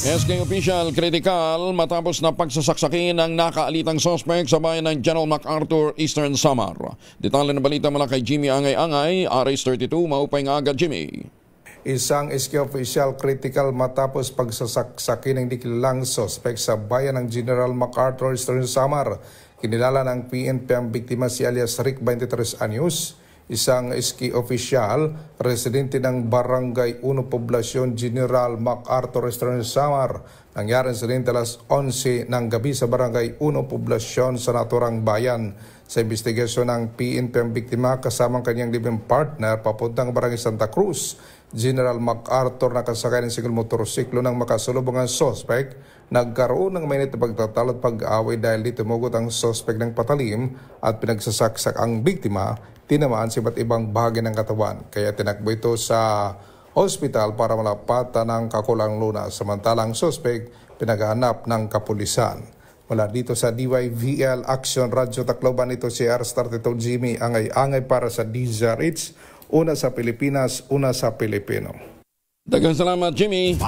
SK official critical matapos na pagsasaksakin ng nakaalitang suspect sa bayan ng General MacArthur, Eastern Samar. Detalye ng balita mula kay Jimmy Angay-Angay, RS32, maupay nga agad Jimmy. Isang SK official critical matapos pagsasaksakin ng dikilalang suspect sa bayan ng General MacArthur, Eastern Samar. Kinilala ng PNP ang biktima si alias Rick, 23 anyos. Isang SK official, residente ng Barangay 1 Poblasyon General MacArthur, Eastern Samar. Nangyari sa alas 11 ng gabi sa Barangay 1 Poblasyon sa naturang bayan. Sa investigasyon ng PNP ang biktima kasamang kanyang living partner papuntang Barangay Santa Cruz, General MacArthur, nakasakay ng single motorsiklo ng makasalubong ang suspect. Nagkaroon ng mainit na pagtatalo at pag-away dahil di tumugot ang suspect ng patalim at pinagsasaksak ang biktima. Tinamaan sa iba't ibang bahagi ng katawan, kaya tinakbo ito sa ospital para malapatan ng kakulang lunas. Samantalang suspect pinaghahanap ng kapulisan. Mula dito sa DYVL Action Radio Tacloban, ito si RS32 Jimmy Angay-Angay para sa DZRH. Una sa Pilipinas, una sa Pilipino. Daghang salamat, Jimmy.